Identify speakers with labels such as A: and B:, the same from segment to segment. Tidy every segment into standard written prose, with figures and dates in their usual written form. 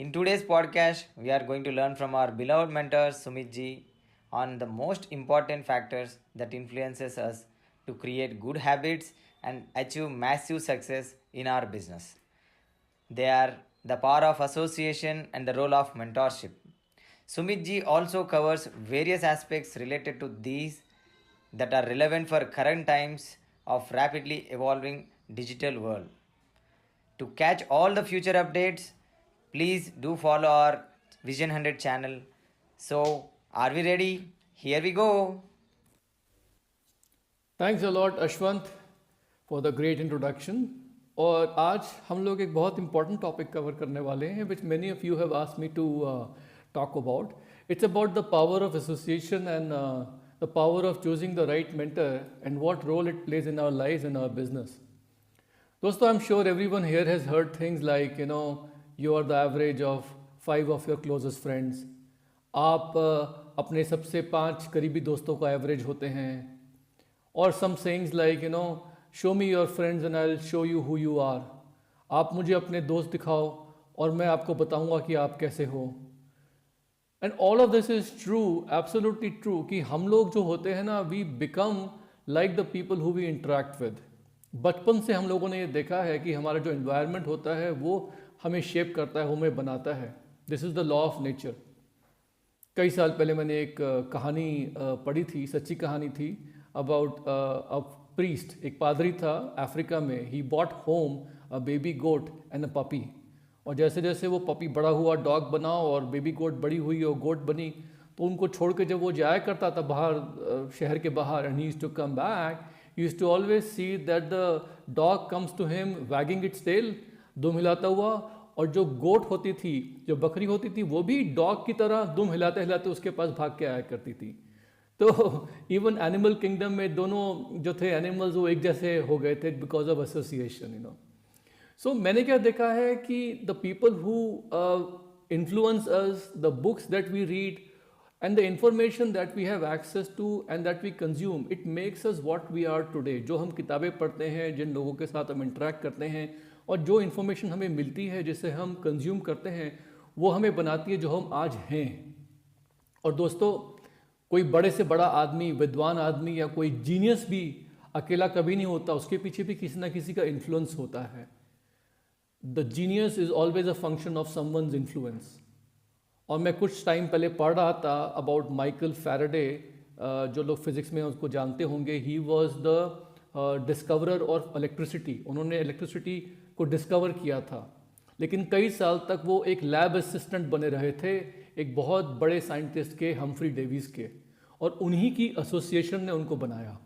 A: In today's podcast, we are going to learn from our beloved mentor Sumit ji on the most important factors that influences us to create good habits and achieve massive success in our business. They are the power of association and the role of mentorship. Sumit ji also covers various aspects related to these that are relevant for current times of rapidly evolving digital world. To catch all the future updates, please do follow our Vision 100 channel. So, are we ready? Here we go.
B: Thanks a lot Ashwant for the great introduction. और आज हम लोग एक बहुत important topic cover करने वाले हैं which many of you have asked me to talk about. It's about the power of association and the power of choosing the right mentor and what role it plays in our lives in our business. दोस्तों, I am sure everyone here has heard things like you are the average of 5 of your closest friends. आप अपने सबसे 5 करीबी दोस्तों का average होते हैं। और some sayings like show me your friends and I will show you who you are. आप मुझे अपने दोस्त दिखाओ और मैं आपको बताऊंगा कि आप कैसे हो। And all of this is true, absolutely true, कि हम लोग जो होते हैं ना, we become like the people who we interact with. बचपन से हम लोगों ने ये देखा है कि हमारा जो इन्वायरमेंट होता है वो हमें शेप करता है, हमें बनाता है। This is the law of nature. कई साल पहले मैंने एक कहानी पढ़ी थी, सच्ची कहानी थी, अबाउट अ प्रीस्ट। एक पादरी था अफ्रीका में। He bought home a baby goat and a puppy. और जैसे जैसे वो पपी बड़ा हुआ, डॉग बना, और बेबी गोट बड़ी हुई और गोट बनी, तो उनको छोड़ के जब वो जाया करता था बाहर, शहर के बाहर, and he used to come back, he used to always see that the dog comes to him wagging its tail, दुम हिलाता हुआ। और जो गोट होती थी, जो बकरी होती थी, वो भी डॉग की तरह दुम हिलाते हिलाते उसके पास भाग के आया करती थी। तो इवन एनिमल किंगडम में दोनों जो थे एनिमल्स, वो एक जैसे हो गए थे बिकॉज ऑफ एसोसिएशन। सो मैंने क्या देखा है कि the people who influence us, the books that we read and the information that we have access to and that we consume, it makes us what we are today. जो हम किताबें पढ़ते हैं, जिन लोगों के साथ हम इंटरेक्ट करते हैं, और जो इन्फॉर्मेशन हमें मिलती है, जिसे हम कंज्यूम करते हैं, वो हमें बनाती है जो हम आज हैं। और दोस्तों, कोई बड़े से बड़ा आदमी, विद्वान आदमी, या कोई जीनियस भी अकेला कभी नहीं होता। उसके पीछे भी किसी ना किसी का इन्फ्लुएंस होता है। The genius is always a function of someone's influence. और मैं कुछ टाइम पहले पढ़ रहा था अबाउट माइकल फैराडे। जो लोग फिजिक्स में उसको जानते होंगे, he was the discoverer of electricity. उन्होंने इलेक्ट्रिसिटी को डिस्कवर किया था, लेकिन कई साल तक वो एक लैब असिस्टेंट बने रहे थे एक बहुत बड़े साइंटिस्ट के, हम्फ्री डेविस के, और उन्हीं की एसोसिएशन ने उनको बनाया।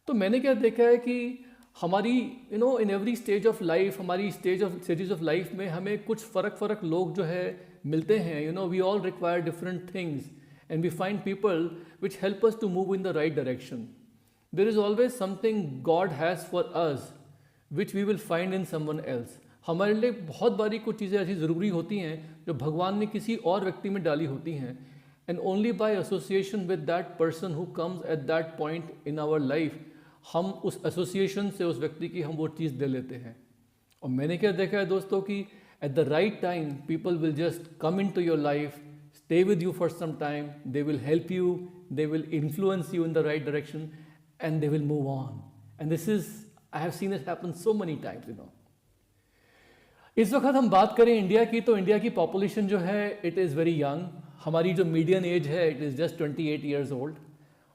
B: तो मैंने क्या देखा है कि हमारी in every stage of life, हमारी स्टेजेस ऑफ लाइफ में हमें कुछ फ़र्क लोग जो है मिलते हैं। We all require different things and we find people which help us to move in the right direction. There is always something God has for us which we will find in someone else. हमारे लिए बहुत बारी कुछ चीज़ें ऐसी ज़रूरी होती हैं जो भगवान ने किसी और व्यक्ति में डाली होती हैं, and only by association with that person who comes at that point in our life, हम उस एसोसिएशन से उस व्यक्ति की हम वो चीज़ दे लेते हैं। और मैंने क्या देखा है दोस्तों कि at the right time people will just come into your life, stay with you for some time, they will help you, they will influence you in the right direction, and they will move on. And this is, I have seen it happen so many times. इस वक्त हम बात करें India की, तो India की population जो है इट इज़ वेरी यंग। हमारी जो मीडियन एज है it is just 28 years old.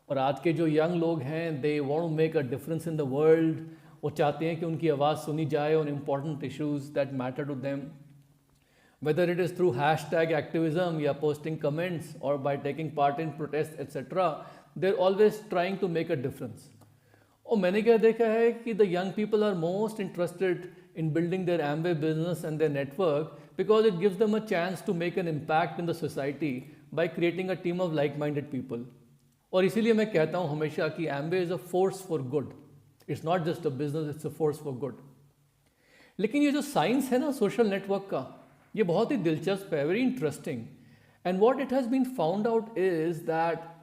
B: और आज के जो यंग लोग हैं, they want to make a difference in the world. वो चाहते हैं कि उनकी आवाज़ सुनी जाए on important issues that matter to them, whether it is through hashtag activism या पोस्टिंग कमेंट्स और by taking part in protest etcetera. They are always trying to make a difference. और मैंने क्या देखा है कि the young people are most interested in building their Amway business and their network because it gives them a chance to make an impact in the society by creating a team of like-minded people. और इसीलिए मैं कहता हूँ हमेशा कि Amway is a force for good. It's not just a business, it's a force for good. लेकिन ये जो साइंस है ना सोशल नेटवर्क का, ये बहुत ही दिलचस्प है, very interesting. And what it has been found out is that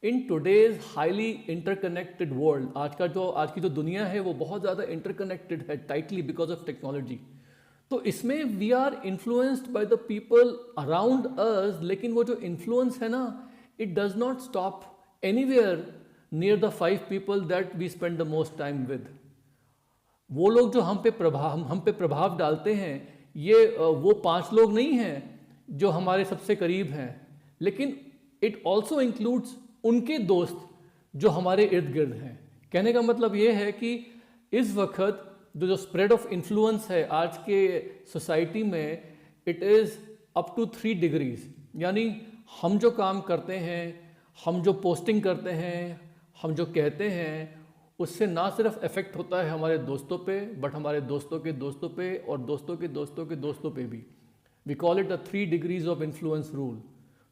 B: in today's highly interconnected world, आज की जो दुनिया है वो बहुत ज़्यादा इंटरकनेक्टेड है टाइटली बिकॉज ऑफ टेक्नोलॉजी। तो इसमें we are influenced by the people around us, लेकिन वो जो इन्फ्लुएंस है ना, it does not stop anywhere near the 5 people that we spend the most time with. वो लोग जो हम पे प्रभाव डालते हैं, ये वो 5 लोग नहीं हैं जो हमारे सबसे करीब हैं, लेकिन इट ऑल्सो इंक्लूड्स उनके दोस्त जो हमारे इर्द गिर्द हैं। कहने का मतलब ये है कि इस वक्त जो स्प्रेड ऑफ इन्फ्लुएंस है आज के सोसाइटी में, it is up to 3 degrees. यानी हम जो काम करते हैं, हम जो पोस्टिंग करते हैं, हम जो कहते हैं, उससे ना सिर्फ इफेक्ट होता है हमारे दोस्तों पे, बट हमारे दोस्तों के दोस्तों पे और दोस्तों के दोस्तों के दोस्तों पे भी। We call it the 3 degrees of influence rule.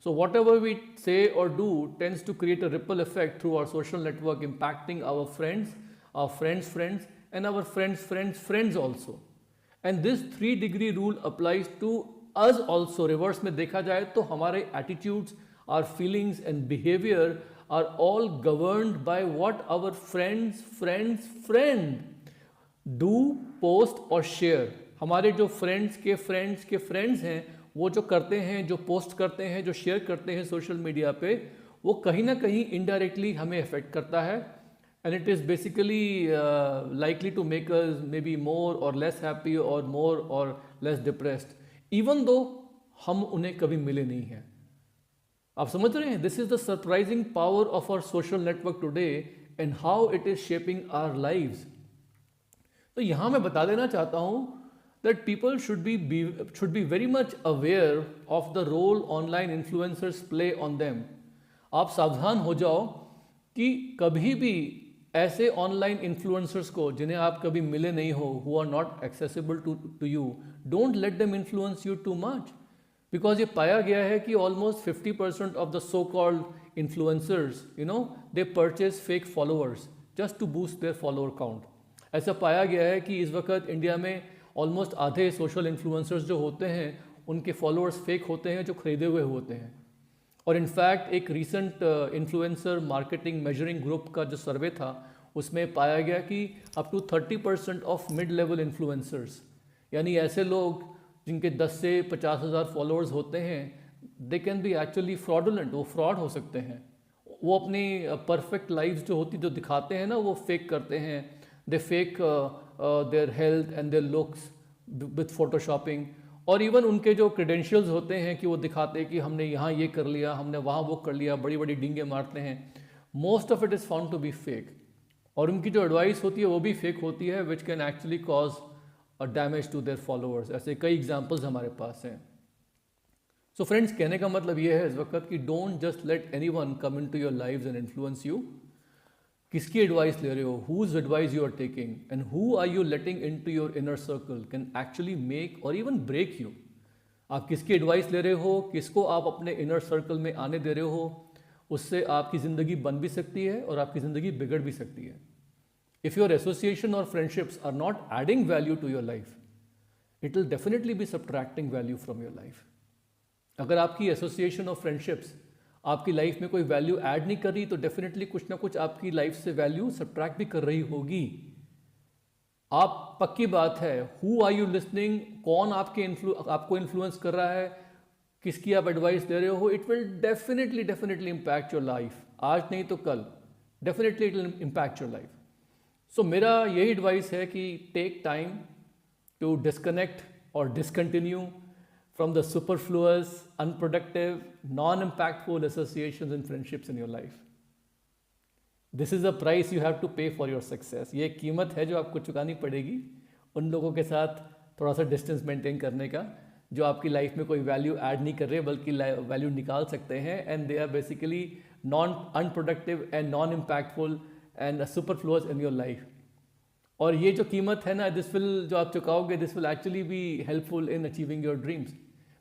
B: So whatever we say or do tends to create a ripple effect through our social network, impacting our friends, our friends' friends, and our friends' friends' friends also. And this 3-degree rule applies to us also. Reverse में देखा जाए तो हमारे attitudes, our feelings and behavior are all governed by what our friend do, post और share. हमारे जो friends के friends हैं, वो जो करते हैं, जो पोस्ट करते हैं, जो शेयर करते हैं सोशल मीडिया पे, वो कहीं ना कहीं इनडायरेक्टली हमें अफेक्ट करता है। And it is basically likely to make us may be more or less happy और मोर or less depressed, even though हम उन्हें कभी मिले नहीं हैं। आप समझ रहे हैं? This is the surprising power of our social network today and how it is shaping our lives. तो यहाँ मैं बता देना चाहता हूँ that people should be very much aware of the role online influencers play on them. आप सावधान हो जाओ कि कभी भी ऐसे ऑनलाइन इन्फ्लुएंसर्स को जिन्हें आप कभी मिले नहीं हो, who are not accessible to you, don't let them influence you too much, because ये पाया गया है कि almost 50% of the so-called influencers, they purchase fake followers just to boost their follower count. ऐसा पाया गया है कि इस वक्त इंडिया में ऑलमोस्ट आधे सोशल इन्फ्लुएंसर्स जो होते हैं उनके फॉलोअर्स फेक होते हैं, जो खरीदे हुए होते हैं। और इनफैक्ट एक recent influencer marketing measuring group का जो सर्वे था, उसमें पाया गया कि up to 30% of mid level influencers, यानी ऐसे लोग जिनके 10 से 50,000 फॉलोअर्स होते हैं, they can be actually fraudulent, वो फ्रॉड हो सकते हैं। वो अपनी परफेक्ट लाइफ जो होती, जो दिखाते हैं ना, वो फेक करते हैं। They fake their health and their looks with photoshopping, और इवन उनके जो क्रेडेंशियल्स होते हैं कि वो दिखाते हैं कि हमने यहाँ ये कर लिया, हमने वहाँ वो कर लिया, बड़ी बड़ी डींगे मारते हैं। Most of it is found to be fake, और उनकी जो एडवाइस होती है वो भी फेक होती है, which can actually cause a damage to their followers. ऐसे कई एग्जाम्पल्स हमारे पास हैं। सो फ्रेंड्स, कहने का मतलब ये है इस वक्त कि don't just let anyone come into your lives and influence you. किसकी एडवाइस ले रहे हो, whose advice you are taking and who are you letting into your inner circle can actually make or even break you. आप किसकी advice ले रहे हो, किसको आप अपने इनर सर्कल में आने दे रहे हो, उससे आपकी ज़िंदगी बन भी सकती है और आपकी ज़िंदगी बिगड़ भी सकती है। If your association or friendships are not adding value to your life, it will definitely be subtracting value from your life. अगर आपकी एसोसिएशन और फ्रेंडशिप्स आपकी लाइफ में कोई वैल्यू ऐड नहीं कर रही, तो डेफिनेटली कुछ ना कुछ आपकी लाइफ से वैल्यू सब्ट्रैक्ट भी कर रही होगी। आप पक्की बात है, हु आर यू लिसनिंग, कौन आपको इन्फ्लुएंस कर रहा है, किसकी आप एडवाइस दे रहे हो, it will definitely impact your life. आज नहीं तो कल definitely it will impact your life. So मेरा यही एडवाइस है कि टेक टाइम टू डिस्कनेक्ट और discontinue from the superfluous, unproductive, non-impactful associations and friendships in your life. This is a price you have to pay for your success. ये कीमत है जो आपको चुकानी पड़ेगी उन लोगों के साथ थोड़ा सा डिस्टेंस मेंटेन करने का, जो आपकी लाइफ में कोई वैल्यू ऐड नहीं कर रहे बल्कि वैल्यू निकाल सकते हैं, and they are basically non unproductive and non impactful and superfluous in your life. और ये जो कीमत है ना, दिस विल, जो आप चुकाओगे, this will actually be helpful in achieving your dreams.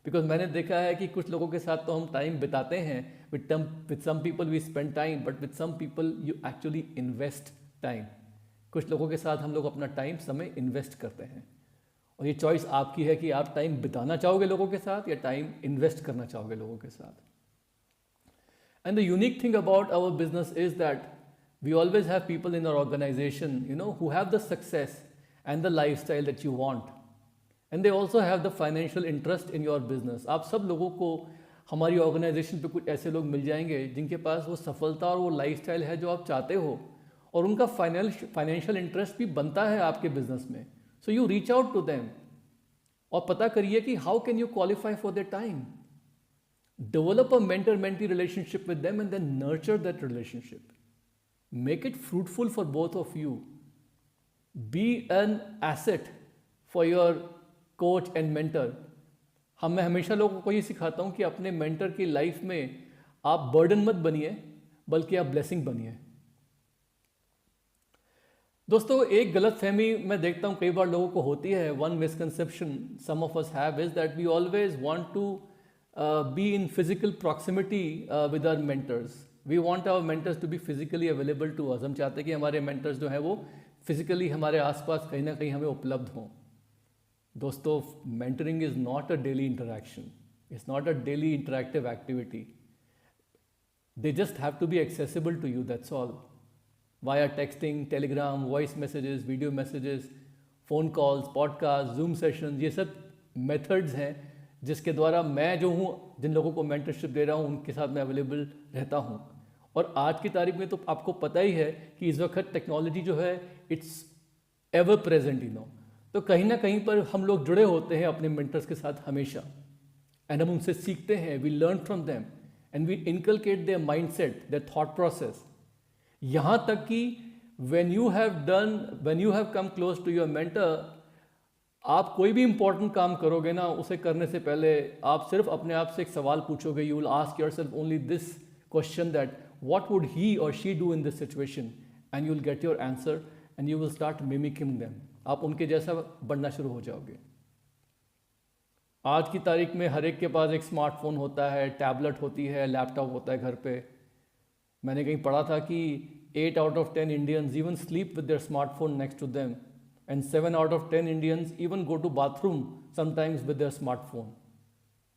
B: Because मैंने देखा है कि कुछ लोगों के साथ तो हम टाइम बिताते हैं, with some people we spend time, but with some people you actually invest time. कुछ लोगों के साथ हम लोग अपना टाइम, समय इन्वेस्ट करते हैं, और ये चॉइस आपकी है कि आप टाइम बिताना चाहोगे लोगों के साथ या टाइम इन्वेस्ट करना चाहोगे लोगों के साथ। And the unique thing about our business is that we always have people in our organization, who have the success and the lifestyle that you want. And they also have the financial interest in your business. आप सब लोगों को हमारी organisation पे कुछ ऐसे लोग मिल जाएंगे जिनके पास वो सफलता और वो लाइफस्टाइल है जो आप चाहते हो, और उनका फाइनेंशियल इंटरेस्ट भी बनता है आपके बिजनेस में। So you reach out to them और पता करिए कि how can you qualify for their time. Develop a mentor mentee relationship with them and then nurture that relationship, make it fruitful for both of you, be an asset for your coach and mentor. मैं हमेशा लोगों को ये सिखाता हूँ कि अपने mentor की लाइफ में आप बर्डन मत बनिए, बल्कि आप ब्लेसिंग बनिए। दोस्तों, एक गलत फहमी मैं देखता हूँ कई बार लोगों को होती है। One misconception some of us have is that we always want to be in physical proximity with our mentors. We want our mentors to be physically available to us. हम चाहते हैं कि हमारे मेंटर्स जो हैं वो फिजिकली हमारे आसपास कहीं ना कहीं हमें उपलब्ध हों। दोस्तों, mentoring is not a daily interaction, it's not a daily interactive activity. They just have to be accessible to you, that's all, via texting, Telegram, voice messages, video messages, phone calls, podcast, Zoom session, ये सब methods हैं जिसके द्वारा मैं जो हूँ, जिन लोगों को मेंटरशिप दे रहा हूँ, उनके साथ मैं अवेलेबल रहता हूँ। और आज की तारीख में तो आपको पता ही है कि इस वक्त टेक्नोलॉजी जो है it's ever present, you know. तो कहीं ना कहीं पर हम लोग जुड़े होते हैं अपने मेंटर्स के साथ हमेशा, एंड हम उनसे सीखते हैं, we learn from them and we inculcate their mindset, their thought process. यहाँ तक कि when you have come close to your mentor, आप कोई भी इंपॉर्टेंट काम करोगे ना, उसे करने से पहले आप सिर्फ अपने आप से एक सवाल पूछोगे। You will ask yourself only this question, that what would he और she do in this situation, and you will get your answer and you will start mimicking them. आप उनके जैसा बनना शुरू हो जाओगे। आज की तारीख में हर एक के पास एक स्मार्टफोन होता है, टैबलेट होती है, लैपटॉप होता है घर पे। मैंने कहीं पढ़ा था कि 8 out of 10 Indians even sleep with their smartphone next to them, and 7 out of 10 Indians even go to bathroom sometimes with their smartphone.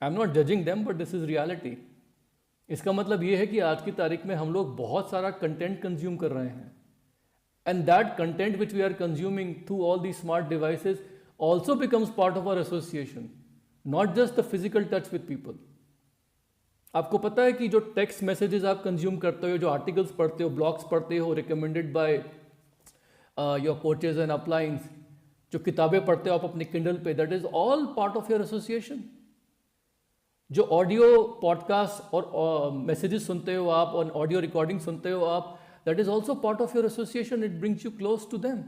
B: I'm not judging them, but this is reality. इसका मतलब ये है कि आज की तारीख में हम लोग बहुत सारा कंटेंट कंज्यूम कर रहे हैं, and that content which we are consuming through all these smart devices also becomes part of our association, not just the physical touch with people. आपको पता है कि जो टेक्स्ट मैसेजेस आप कंज्यूम करते हो, जो आर्टिकल्स पढ़ते हो, ब्लॉग्स पढ़ते हो recommended by your coaches and uplines, जो किताबें पढ़ते हो आप अपने किंडल पे, that is all part of your association. जो ऑडियो पॉडकास्ट और मैसेजेस सुनते हो आप और ऑडियो रिकॉर्डिंग सुनते हो आप, that is also part of your association. It brings you close to them.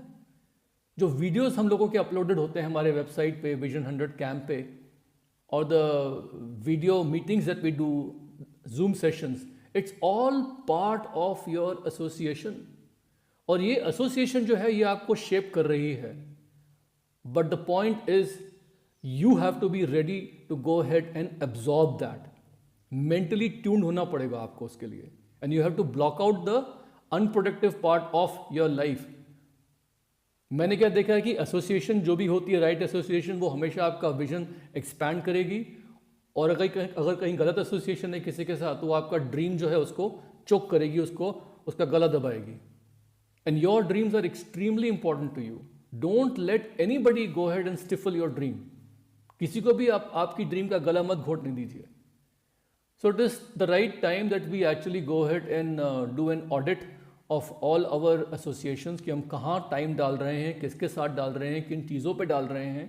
B: जो वीडियोज हम लोगों के अपलोडेड होते हैं हमारे वेबसाइट पे, विजन 100 कैंप पे, or the video meetings that we do, Zoom sessions, it's all part of your association. और ये association जो है ये आपको shape कर रही है, but the point is you have to be ready to go ahead and absorb that. Mentally tuned होना पड़ेगा आपको उसके लिए, and you have to block out the unproductive part of your life. मैंने क्या देखा है कि एसोसिएशन जो भी होती है, राइट एसोसिएशन, वो हमेशा आपका विजन एक्सपैंड करेगी, और अगर कहीं गलत एसोसिएशन है किसी के साथ, तो आपका ड्रीम जो है उसको चोक करेगी, उसका गला दबाएगी। And your dreams are extremely important to you. Don't let anybody go ahead and stifle your dream. किसी को भी आपकी ड्रीम का गला मत घोटने दीजिए। So it is the right time that we actually go ahead and do an audit of all our associations, कि हम कहाँ टाइम डाल रहे हैं, किसके साथ डाल रहे हैं, किन चीज़ों पे डाल रहे हैं,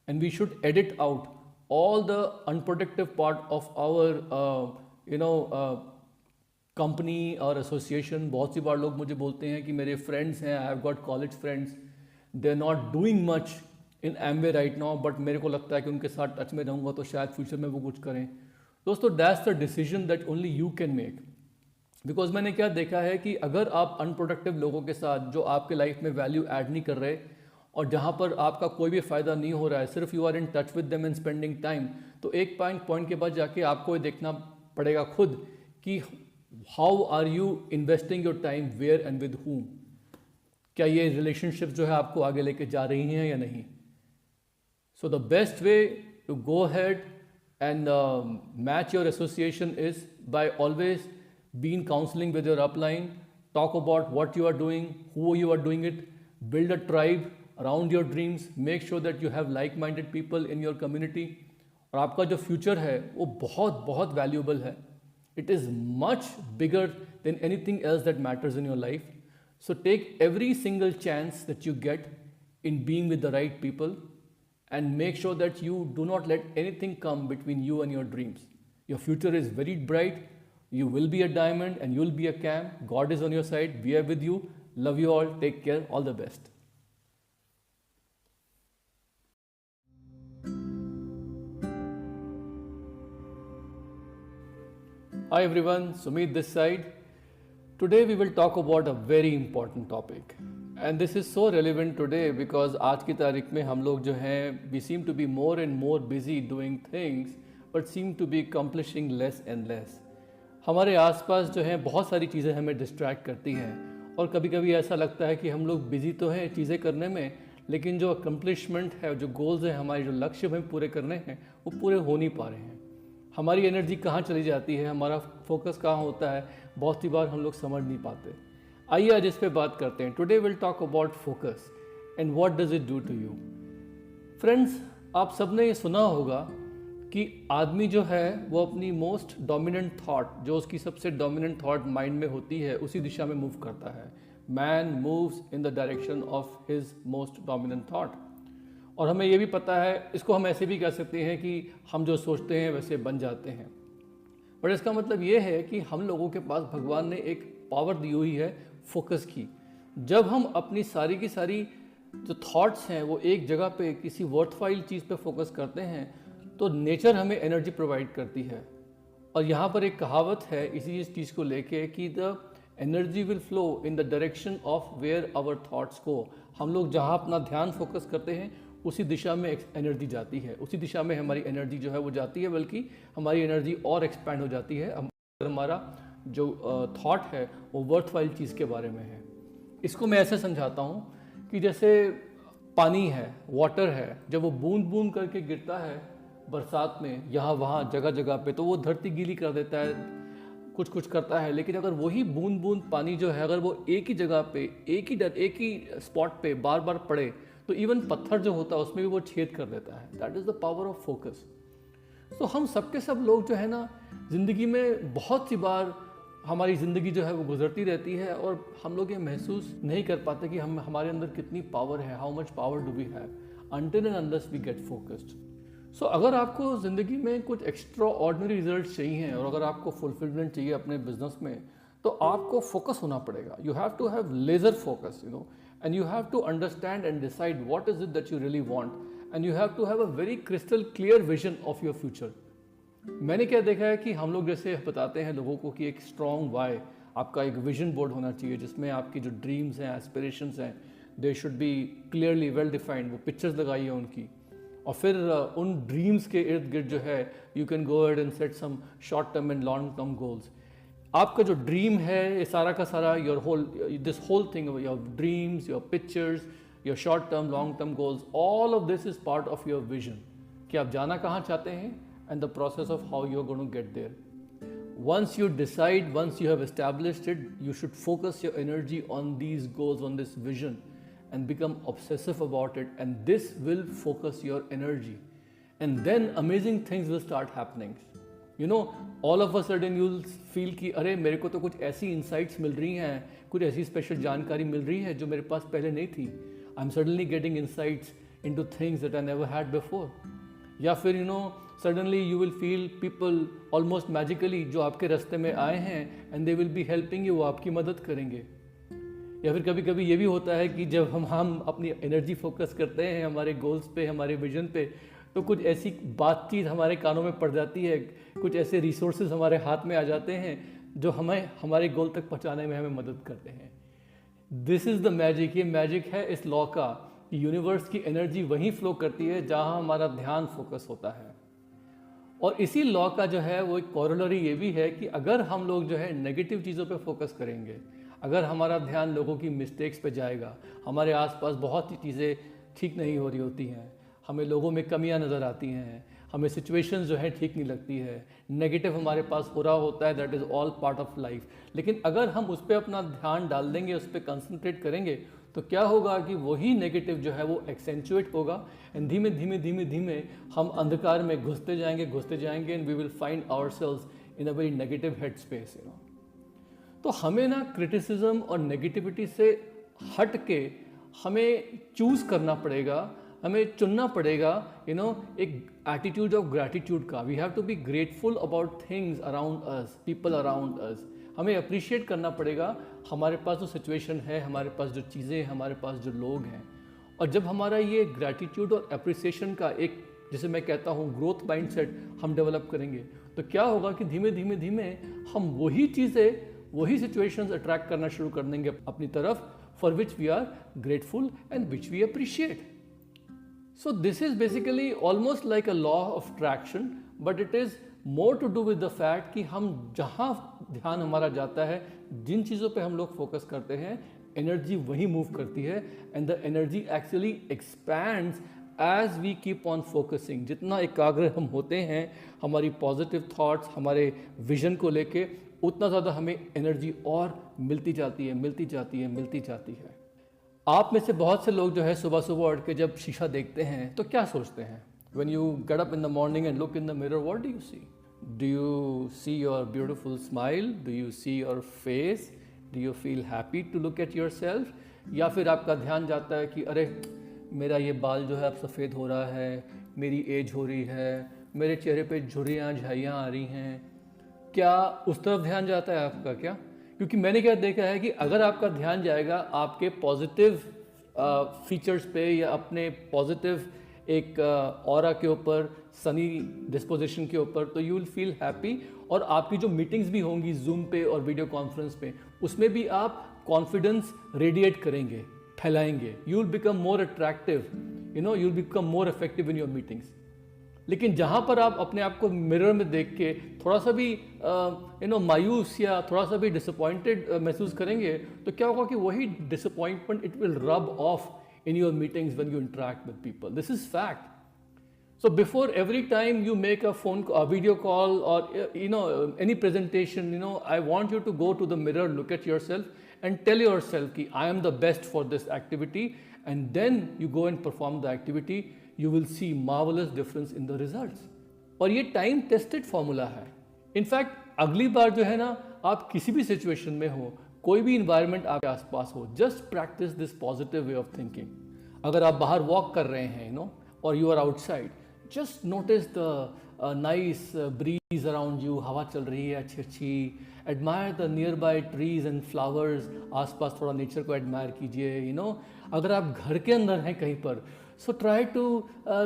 B: and we should edit out all the unproductive part of our company or association. बहुत सी बार लोग मुझे बोलते हैं कि मेरे फ्रेंड्स हैं, I have got college friends, they are not doing much in Amway right now, but मेरे को लगता है कि उनके साथ टच में रहूँगा तो शायद फ्यूचर में वो कुछ करें। दोस्तों, that's the decision that only you can make. Because मैंने क्या देखा है कि अगर आप अनप्रोडक्टिव लोगों के साथ, जो आपके लाइफ में वैल्यू ऐड नहीं कर रहे और जहाँ पर आपका कोई भी फ़ायदा नहीं हो रहा है, सिर्फ you are in touch with them and spending time, तो एक पॉइंट के बाद जाके आपको ये देखना पड़ेगा खुद कि how are you investing your time, where and with whom। क्या ये रिलेशनशिप जो है आपको आगे लेके जा रही हैं या नहीं। So the best way to go ahead and match your association is by always be in counseling with your upline, talk about what you are doing, who you are doing it, build a tribe around your dreams, make sure that you have like minded people in your community. और आपका जो future है वो बहुत बहुत valuable है। It is much bigger than anything else that matters in your life. So take every single chance that you get in being with the right people, and make sure that you do not let anything come between you and your dreams. Your future is very bright. You will be a diamond and you'll be a cam. God is on your side. We are with you. Love you all. Take care. All the best. Hi everyone, Sumit this side. Today we will talk about a very important topic. And this is so relevant today because आज की तारीख में हम लोग जो हैं we seem to be more and more busy doing things but seem to be accomplishing less and less. हमारे आसपास जो हैं बहुत सारी चीज़ें हमें डिस्ट्रैक्ट करती हैं और कभी कभी ऐसा लगता है कि हम लोग बिजी तो हैं चीज़ें करने में, लेकिन जो अकम्पलिशमेंट है, जो गोल्स हैं, हमारे जो लक्ष्य हमें पूरे करने हैं वो पूरे हो नहीं पा रहे हैं। हमारी एनर्जी कहाँ चली जाती है, हमारा फोकस कहाँ होता है, बहुत सी बार हम लोग समझ नहीं पाते। आइए आज इस पे बात करते हैं। Today will talk about focus and what does it do to you. Friends, आप सबने ये सुना होगा कि आदमी जो है वो अपनी मोस्ट डोमिनेंट थॉट, जो उसकी सबसे डोमिनेंट थॉट माइंड में होती है, उसी दिशा में मूव करता है। Man moves in the direction of his most dominant thought. और हमें ये भी पता है, इसको हम ऐसे भी कह सकते हैं कि हम जो सोचते हैं वैसे बन जाते हैं। बट इसका मतलब ये है कि हम लोगों के पास भगवान ने एक पावर दी हुई है फोकस की। जब हम अपनी सारी की सारी जो थॉट्स हैं वो एक जगह पे किसी वर्थफाइल चीज़ पे फोकस करते हैं तो नेचर हमें एनर्जी प्रोवाइड करती है। और यहाँ पर एक कहावत है इसी चीज़ को लेके कि the energy will flow in the direction of where our thoughts को। हम लोग जहाँ अपना ध्यान फोकस करते हैं उसी दिशा में एनर्जी जाती है, उसी दिशा में हमारी एनर्जी जो है वो जाती है, बल्कि हमारी एनर्जी और एक्सपैंड हो जाती है। हमारा जो थॉट है वो वर्थवाइल चीज़ के बारे में है। इसको मैं ऐसे समझाता हूँ कि जैसे पानी है, वाटर है, जब वो बूंद बूंद करके गिरता है बरसात में यहाँ वहाँ जगह जगह पे, तो वो धरती गीली कर देता है, कुछ कुछ करता है। लेकिन अगर वही बूंद बूंद पानी जो है अगर वो एक ही जगह पे एक ही स्पॉट पे बार बार पड़े तो इवन पत्थर जो होता है उसमें भी वो छेद कर देता है। That is the power of focus. तो हम सबके सब लोग जो है ना ज़िंदगी में बहुत सी बार हमारी ज़िंदगी जो है वो गुजरती रहती है और हम लोग ये महसूस नहीं कर पाते कि हम हमारे अंदर कितनी पावर है, how much power do we have until and unless we get focused. So अगर आपको ज़िंदगी में कुछ एक्स्ट्रा ऑर्डिनरी रिजल्ट चाहिए और अगर आपको फुलफिलमेंट चाहिए अपने बिजनेस में, तो आपको फोकस होना पड़ेगा। You have to have laser focus, you know, and you have to understand and decide what is it that you really want, and you have to have a very crystal clear vision of your future. मैंने क्या देखा है कि हम लोग जैसे बताते हैं लोगों को कि एक स्ट्रॉन्ग वाई, आपका एक विजन बोर्ड होना चाहिए जिसमें आपकी जो ड्रीम्स हैं, एस्पिरेशंस हैं, they should be clearly well defined. वो पिक्चर्स लगाई है उनकी, और फिर उन ड्रीम्स के इर्द गिर्द जो है you can go ahead and set some short term and long term goals. आपका जो ड्रीम है ये सारा का सारा this whole thing, your dreams, your pictures, your short term long term goals, all of this is part of your vision कि आप जाना कहाँ चाहते हैं and the process of how you're going to get there. Once you decide, once you have established it, you should focus your energy on these goals, on this vision, and become obsessive about it, and this will focus your energy, and then amazing things will start happening. You know, all of a sudden you'll feel कि अरे मेरे को तो कुछ ऐसी insights मिल रही हैं, कुछ ऐसी स्पेशल जानकारी मिल रही है जो मेरे पास पहले नहीं थी। I'm suddenly getting insights into things that I never had before. या फिर you know suddenly you will feel people almost magically जो आपके रास्ते में आए हैं and they will be helping you, आपकी मदद करेंगे। या फिर कभी कभी ये भी होता है कि जब हम अपनी एनर्जी फोकस करते हैं हमारे गोल्स पे, हमारे विजन पे, तो कुछ ऐसी बातचीत हमारे कानों में पड़ जाती है, कुछ ऐसे रिसोर्सेज हमारे हाथ में आ जाते हैं जो हमें हमारे गोल तक पहुँचाने में हमें मदद करते हैं। This is the magic. ये मैजिक है इस लॉ का, यूनिवर्स की एनर्जी वहीं फ्लो करती है जहां हमारा ध्यान फोकस होता है। और इसी लॉ का जो है वो एक कोरोलरी ये भी है कि अगर हम लोग जो है नेगेटिव चीज़ों पे फोकस करेंगे, अगर हमारा ध्यान लोगों की मिस्टेक्स पे जाएगा, हमारे आसपास बहुत सी चीज़ें ठीक नहीं हो रही होती हैं, हमें लोगों में कमियां नज़र आती हैं, हमें सिचुएशंस जो है ठीक नहीं लगती है, नेगेटिव हमारे पास हो रहा होता है, that is all part of life. लेकिन अगर हम उस पर अपना ध्यान डाल देंगे, उस पर कंसंट्रेट करेंगे, तो क्या होगा कि वही नेगेटिव जो है वो एक्सेंचुएट होगा एंड धीमे धीमे धीमे धीमे हम अंधकार में घुसते जाएंगे and we will find ourselves in a very negative head space, you know. तो हमें ना क्रिटिसिज्म और नेगेटिविटी से हट के हमें चूज करना पड़ेगा, हमें चुनना पड़ेगा, यू नो, एक एटीट्यूड ऑफ ग्रैटिट्यूड का। We have to be grateful about things around us, people around us. हमें अप्रिशिएट करना पड़ेगा हमारे पास जो सिचुएशन है, हमारे पास जो चीज़ें, हमारे पास जो लोग हैं। और जब हमारा ये ग्रैटिट्यूड और अप्रिसिएशन का एक, जैसे मैं कहता हूँ, ग्रोथ माइंडसेट हम डेवलप करेंगे, तो क्या होगा कि धीमे धीमे धीमे हम वही चीज़ें, वही सिचुएशंस अट्रैक्ट करना शुरू कर देंगे अपनी तरफ, for which we are grateful and which we appreciate. So this is basically almost like a law of attraction, but it is more to do with the fact कि हम जहाँ ध्यान हमारा जाता है, जिन चीज़ों पे हम लोग फोकस करते हैं, एनर्जी वही मूव करती है and the energy actually expands as we keep on focusing. जितना एकाग्र हम होते हैं हमारी पॉजिटिव थॉट्स, हमारे विजन को लेके, उतना ज़्यादा हमें एनर्जी और मिलती जाती है। आप में से बहुत से लोग जो है सुबह सुबह उठ के जब शीशा देखते हैं तो क्या सोचते हैं? When you get up in the morning and look in the mirror, what do you see? Do you see your beautiful smile? Do you see your face? Do you feel happy to look at yourself? या फिर आपका ध्यान जाता है कि अरे मेरा ये बाल जो है अब सफ़ेद हो रहा है, मेरी एज हो रही है, मेरे चेहरे पे झुर्रियाँ झाइयाँ आ रही हैं। क्या उस तरफ ध्यान जाता है आपका क्या? क्योंकि मैंने क्या देखा है कि अगर आपका ध्यान जाएगा आपके पॉजिटिव फीचर्स पे या अपने पॉजिटिव एक ऑरा के ऊपर, सनी डिस्पोजिशन के ऊपर, तो यू विल फील हैप्पी। और आपकी जो मीटिंग्स भी होंगी जूम पे और वीडियो कॉन्फ्रेंस पे, उसमें भी आप कॉन्फिडेंस रेडिएट करेंगे, फैलाएंगे। You will become more attractive, you know, you will become more effective in your meetings. लेकिन जहाँ पर आप अपने आप को मिरर में देख के थोड़ा सा भी मायूस या थोड़ा सा भी डिसअपॉइंटेड महसूस करेंगे, तो क्या होगा कि वही disappointment it will rub off in your meetings when you interact with people. This is fact. So before every time you make a video call or any presentation, I want you to go to the mirror, look at yourself and tell yourself कि I am the best for this activity, and then you go and perform the activity. You will see marvelous difference in the results. और ये time tested formula है। In fact अगली बार जो है ना, आप किसी भी सिचुएशन में हो, कोई भी इन्वायरमेंट आपके आसपास हो, just practice this positive way of thinking. अगर आप बाहर वॉक कर रहे हैं और you are outside, just notice the nice breeze around you, हवा चल रही है अच्छी। Admire the nearby trees and flowers, आसपास थोड़ा नेचर को एडमायर कीजिए। अगर आप घर के अंदर हैं कहीं पर, so try to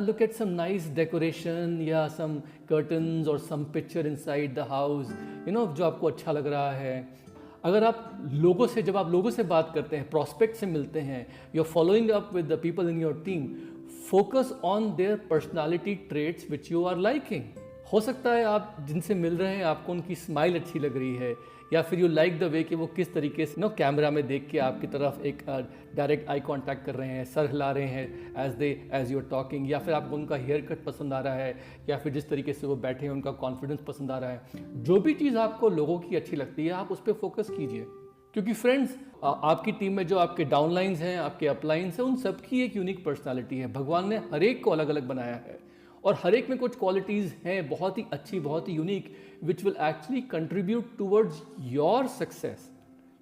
B: look at some nice decoration या some curtains or some picture inside the house, जो आपको अच्छा लग रहा है। अगर आप लोगों से, जब आप लोगों से बात करते हैं, प्रॉस्पेक्ट से मिलते हैं, you're following up with the people in your team, focus on their personality traits which you are liking. हो सकता है आप जिनसे मिल रहे हैं आपको उनकी स्माइल अच्छी लग रही है, या फिर यू लाइक द वे कि वो किस तरीके से कैमरा में देख के आपकी तरफ एक डायरेक्ट आई कांटेक्ट कर रहे हैं, सर हिला रहे हैं एज यू आर टॉकिंग, या फिर आपको उनका हेयर कट पसंद आ रहा है, या फिर जिस तरीके से वो बैठे हैं उनका कॉन्फिडेंस पसंद आ रहा है। जो भी चीज़ आपको लोगों की अच्छी लगती है आप उस पर फोकस कीजिए। क्योंकि फ्रेंड्स, आपकी टीम में जो आपके डाउनलाइंस हैं, आपके अपलाइंस हैं, उन सबकी एक यूनिक पर्सनालिटी है। भगवान ने हर एक को अलग अलग बनाया है और हर एक में कुछ क्वालिटीज़ हैं बहुत ही अच्छी, बहुत ही unique, which will actually contribute towards your success.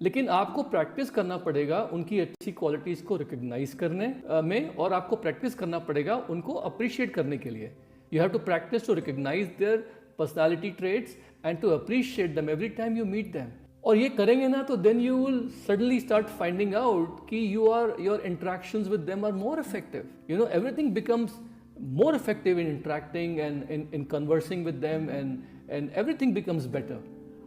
B: लेकिन आपको प्रैक्टिस करना पड़ेगा उनकी अच्छी क्वालिटीज़ को रिकग्नाइज करने में, और आपको प्रैक्टिस करना पड़ेगा उनको अप्रिशिएट करने के लिए। You have to practise to recognise their personality traits and to appreciate them every time you meet them. और ये करेंगे ना तो then you will suddenly start finding out कि your interactions with them are more effective. Everything becomes more effective in interacting and in conversing with them, and everything becomes better.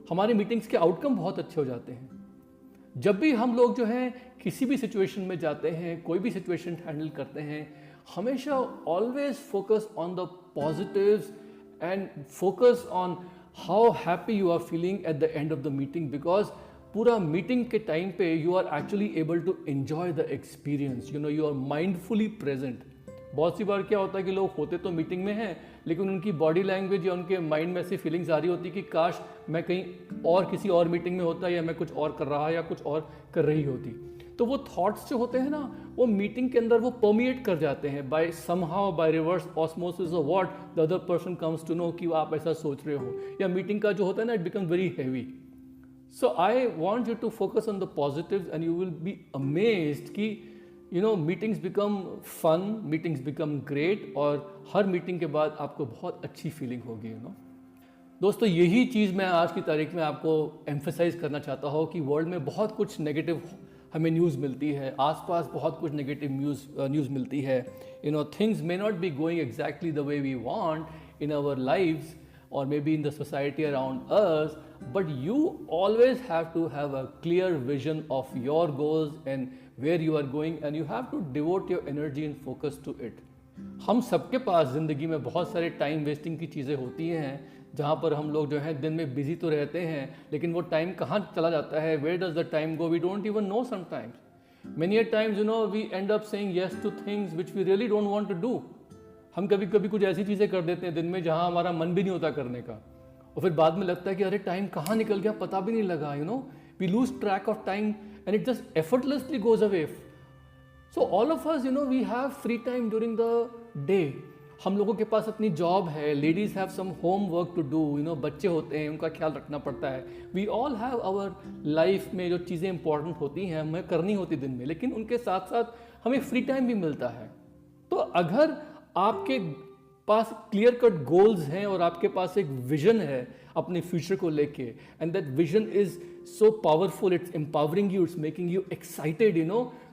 B: हमारे meetings के outcome बहुत अच्छे हो जाते हैं। जब भी हम लोग जो हैं किसी भी सिचुएशन में जाते हैं, कोई भी सिचुएशन हैंडल करते हैं, हमेशा always focus on the positives and focus on how happy you are feeling at the end of the meeting, because पूरा मीटिंग के टाइम पे you are actually able to enjoy the experience. You are mindfully present. बहुत सी बार क्या होता है कि लोग होते तो मीटिंग में हैं, लेकिन उनकी बॉडी लैंग्वेज या उनके माइंड में ऐसी फीलिंग्स आ रही होती कि काश मैं कहीं और किसी और मीटिंग में होता, या मैं कुछ और कर रहा या कुछ और कर रही होती। तो तो वो थॉट्स जो होते हैं ना, वो मीटिंग के अंदर वो परमिएट कर जाते हैं by somehow by reverse osmosis of what the other person comes to know कि आप ऐसा सोच रहे हो, या मीटिंग का जो होता है ना, it become very heavy. So I want you to focus on the positives and you will be amazed कि meetings become fun, meetings become great, और हर मीटिंग के बाद आपको बहुत अच्छी फीलिंग होगी. दोस्तों, यही चीज़ मैं आज की तारीख में आपको एम्फेसाइज करना चाहता हूँ कि वर्ल्ड में बहुत कुछ नेगेटिव हमें न्यूज़ मिलती है, आसपास बहुत कुछ नेगेटिव न्यूज़ मिलती है. Things may not be going exactly the way we want in our lives or maybe in the society around us, but you always have to have a clear vision of your goals and where you are going, and you have to devote your energy and focus to it. हम सबके पास ज़िंदगी में बहुत सारे time wasting की चीज़ें होती हैं, जहाँ पर हम लोग जो है दिन में बिजी तो रहते हैं, लेकिन वो टाइम कहाँ चला जाता है, where does the time go, we don't even know sometimes. Many a times we end up saying yes to things which we really don't want to do. हम कभी कभी कुछ ऐसी चीज़ें कर देते हैं दिन में जहाँ हमारा मन भी नहीं होता करने का, और फिर बाद में लगता है कि अरे टाइम कहाँ निकल गया, पता भी नहीं लगा. We lose track of time and it just effortlessly goes away. So all of us we have free time during the day. हम लोगों के पास अपनी जॉब है, ladies have some home work to do, बच्चे होते हैं, उनका ख्याल रखना पड़ता है. We all have our life में जो चीज़ें इंपॉर्टेंट होती हैं हमें करनी होती दिन में, लेकिन उनके साथ साथ हमें फ्री टाइम भी मिलता है. तो अगर आपके पास क्लियर कट गोल्स हैं और आपके पास एक विजन है अपने फ्यूचर को लेके, and that vision is so powerful, it's empowering you, it's making you excited,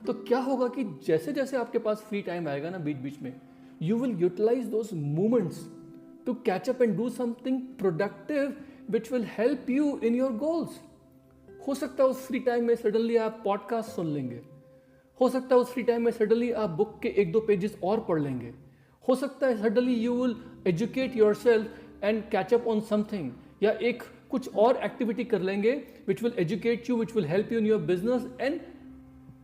B: तो क्या होगा कि जैसे जैसे आपके पास फ्री टाइम आएगा ना बीच बीच में, you will utilize those moments to catch up and do something productive which will help you in your goals. हो सकता है उस फ्री टाइम में सडनली आप पॉडकास्ट सुन लेंगे, हो सकता है उस फ्री टाइम में सडनली आप बुक के 1-2 पेजेस और पढ़ लेंगे, हो सकता है suddenly you will educate yourself and catch up on something, या एक कुछ और एक्टिविटी कर लेंगे which will educate you, which will help you in your business, and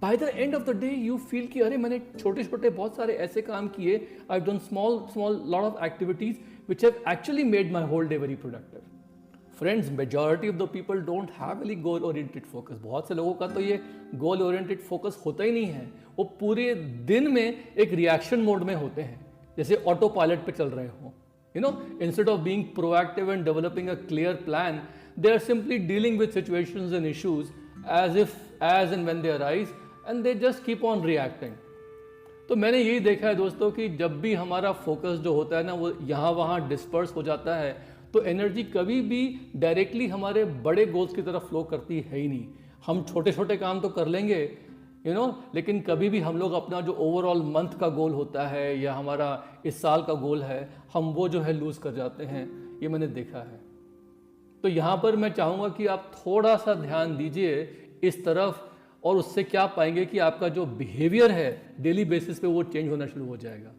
B: by the end of the day you feel कि अरे मैंने छोटे छोटे बहुत सारे ऐसे काम किए, I have done small lot of activities which have actually made my whole day very productive. Friends, majority of the people don't have any goal oriented focus. बहुत से लोगों का तो ये गोल ओरिएंटेड फोकस होता ही नहीं है. वो पूरे दिन में एक रिएक्शन मोड में होते हैं, जैसे ऑटो पायलट पे चल रहे हो. Instead of being proactive and developing a clear plan, they are simply dealing with situations and issues as and when they arise, and they just keep on reacting. तो मैंने यही देखा है दोस्तों कि जब भी हमारा फोकस जो होता है ना वो यहाँ वहाँ डिस्पर्स हो जाता है, तो एनर्जी कभी भी डायरेक्टली हमारे बड़े गोल्स की तरफ फ्लो करती है ही नहीं. हम छोटे छोटे काम तो कर लेंगे, लेकिन कभी भी हम लोग अपना जो ओवरऑल मंथ का गोल होता है या हमारा इस साल का गोल है, हम वो जो है लूज कर जाते हैं. ये मैंने देखा है. तो यहाँ पर मैं चाहूँगा कि आप थोड़ा सा ध्यान दीजिए इस तरफ, और उससे क्या पाएंगे कि आपका जो बिहेवियर है डेली बेसिस पे वो चेंज होना शुरू हो जाएगा.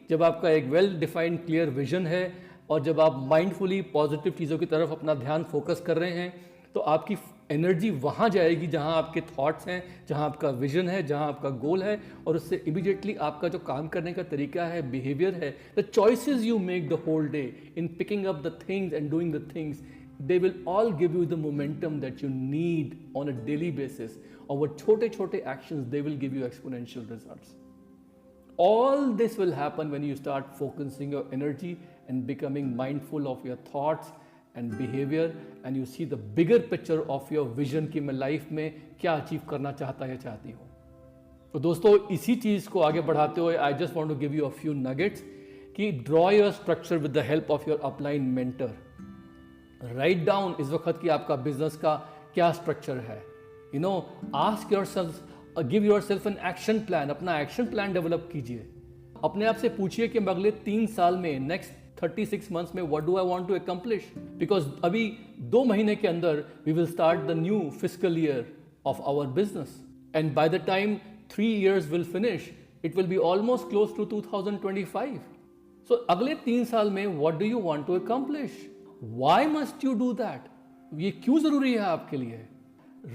B: जब आपका एक वेल डिफाइंड क्लियर विजन है, और जब आप माइंडफुली पॉजिटिव चीज़ों की तरफ अपना ध्यान फोकस कर रहे हैं, तो आपकी एनर्जी वहाँ जाएगी जहाँ आपके थॉट्स हैं, जहाँ आपका विजन है, जहाँ आपका गोल है, और उससे इमीडिएटली आपका जो काम करने का तरीका है, बिहेवियर है, the choices you make the whole day in picking up the things and doing the things, they will all give you the momentum that you need on a daily basis. और वो छोटे छोटे actions, they will give you exponential results. All this will happen when you start focusing your energy and becoming mindful of your thoughts and behavior, and you see the bigger picture of your vision कि मैं life में क्या achieve करना चाहता या चाहती हूँ. तो दोस्तों, इसी चीज़ को आगे बढ़ाते हुए I just want to give you a few nuggets कि draw your structure with the help of your upline mentor. Write down इस वक्त कि आपका बिजनेस का क्या स्ट्रक्चर है. Ask yourself, give yourself an action plan. अपना एक्शन प्लान डेवलप कीजिए. अपने आप से पूछिए कि मैं अगले 3 साल में, नेक्स्ट 36 मंथ्स में what do I want to accomplish. Because अभी 2 महीने के अंदर we will start the new fiscal year of our business, and by the time 3 years will finish, it will be almost close to 2025. So अगले 3 साल में what do you want to accomplish? Why must you do that? ये क्यों जरूरी है आपके लिए?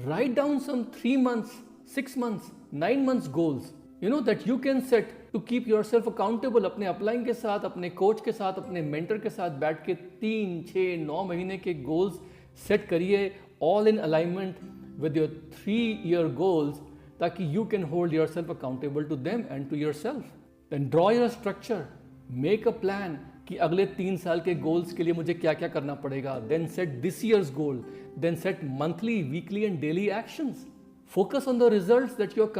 B: Write down some 3 months, 6 months, 9 months goals, that you can set to keep yourself accountable. अपने अपलाइन के साथ, अपने कोच के साथ, अपने मेंटर के साथ बैठ के 3, 6, 9 महीने के गोल्स सेट करिए, all in alignment with your 3-year goals, ताकि you can hold yourself accountable to them and to yourself. Then draw your structure, make a plan कि अगले 3 साल के goals के लिए मुझे क्या क्या करना पड़ेगा. Then set this year's goal. Then set monthly, weekly and daily actions. Focus on the results that you are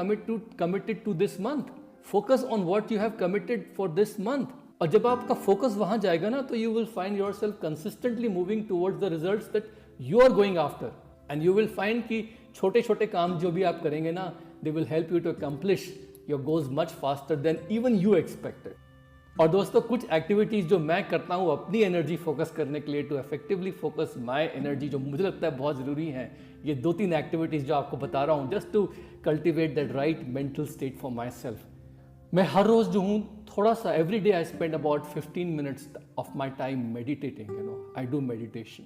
B: committed to this month. Focus on what you have committed for this month. और जब आपका focus वहां जाएगा ना तो you will find yourself consistently moving towards the results that you are going after and you will find कि छोटे छोटे काम जो भी आप करेंगे ना they will help you to accomplish your goals much faster than even you expected. और दोस्तों कुछ एक्टिविटीज जो मैं करता हूँ अपनी एनर्जी फोकस करने के लिए to effectively focus my energy जो मुझे लगता है बहुत ज़रूरी है, ये 2-3 एक्टिविटीज़ जो आपको बता रहा हूँ just to cultivate that right mental state for myself. मैं हर रोज़ जो हूँ थोड़ा सा every day I spend about 15 minutes of my time meditating. I do meditation.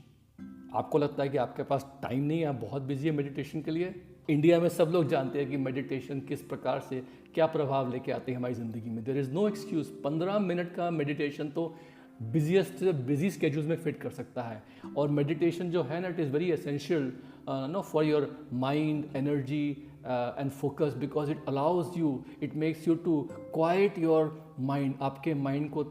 B: आपको लगता है कि आपके पास टाइम नहीं है, आप बहुत बिजी है मेडिटेशन के लिए. इंडिया में सब लोग जानते हैं कि मेडिटेशन किस प्रकार से क्या प्रभाव लेके आते हैं हमारी ज़िंदगी में. There is no excuse. 15 minute का मेडिटेशन तो बिजिएस्ट बिजी स्केड्यूल्स में फिट कर सकता है. और मेडिटेशन जो है ना it is very essential no for your mind energy and focus because it allows you, it makes you to quiet your mind. आपके mind को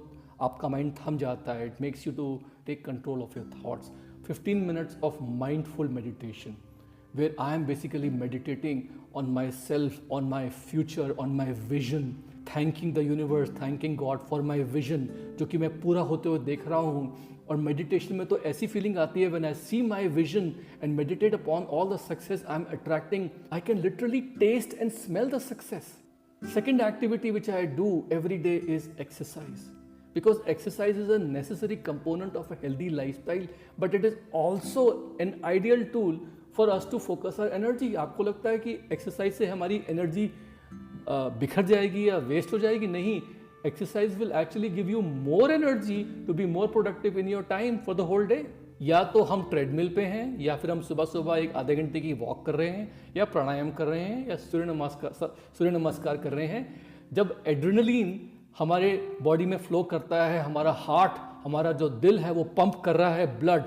B: आपका mind थम जाता है. It makes you to take control of your thoughts. 15 minutes of mindful meditation where I am basically meditating on myself, on my future, on my vision, thanking the universe, thanking God for my vision जो कि मैं पूरा होते हुए देख रहा हूँ. और मेडिटेशन में तो ऐसी फीलिंग आती है when I see my vision and meditate upon all the success I am attracting, I can literally taste and smell the success. Second activity which I do every day is exercise because exercise is a necessary component of a healthy lifestyle but it is also an ideal tool for us to focus our energy. आपको लगता है कि exercise से हमारी energy बिखर जाएगी या waste हो जाएगी? नहीं. Exercise will actually give you more energy to be more productive in your time for the whole day. या तो हम ट्रेडमिल पे हैं या फिर हम सुबह सुबह एक आधे घंटे की वॉक कर रहे हैं या प्राणायाम कर रहे हैं या सूर्य नमस्कार कर रहे हैं. जब एड्रेनलिन हमारे बॉडी में फ्लो करता है, हमारा हार्ट, हमारा जो दिल है वो पंप कर रहा है ब्लड,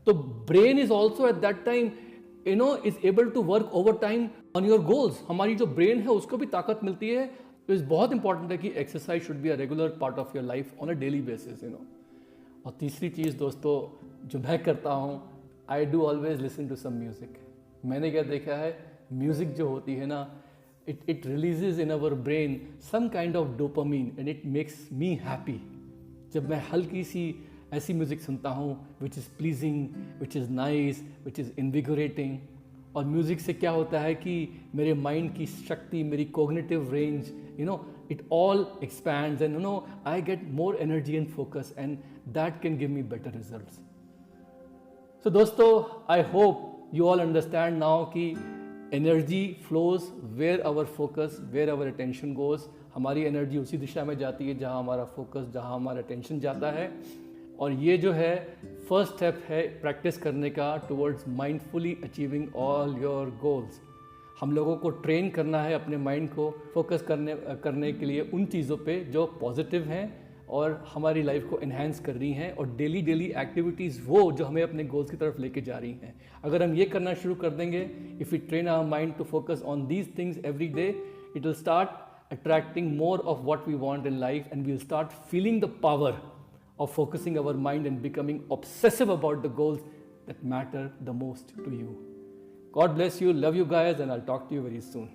B: तो brain is also at that time is able to work over time on your goals. हमारी जो ब्रेन है उसको भी ताकत मिलती है. तो इस बहुत इंपॉर्टेंट है कि exercise should be a regular part of your life on a daily basis. और तीसरी चीज़ दोस्तों जो मैं करता हूँ, I do always listen to some music. मैंने क्या देखा है, म्यूज़िक जो होती है ना it releases in our brain some kind of dopamine and it makes me happy. जब मैं हल्की सी ऐसी म्यूज़िक सुनता हूँ which is pleasing, which is nice, which is invigorating. और म्यूज़िक से क्या होता है कि मेरे माइंड की शक्ति, मेरी cognitive range, it all expands and I get more energy and focus and that can give me better results. So दोस्तों, I hope you all understand now कि energy flows where our focus, where our attention goes. हमारी energy उसी दिशा में जाती है जहाँ हमारा फोकस, जहाँ हमारा अटेंशन जाता है. और ये जो है फर्स्ट स्टेप है प्रैक्टिस करने का towards mindfully achieving all your goals. हम लोगों को ट्रेन करना है अपने माइंड को फोकस करने के लिए उन चीज़ों पे जो पॉजिटिव हैं और हमारी लाइफ को एनहांस कर रही हैं, और डेली एक्टिविटीज़ वो जो हमें अपने गोल्स की तरफ लेके जा रही हैं. अगर हम ये करना शुरू कर देंगे, if we train our mind to focus on these things every day, it will start attracting more of what we want in life and we will start feeling the power of focusing our mind and becoming obsessive about the goals that matter the most to you. God bless you, love you guys, and I'll talk to you very soon.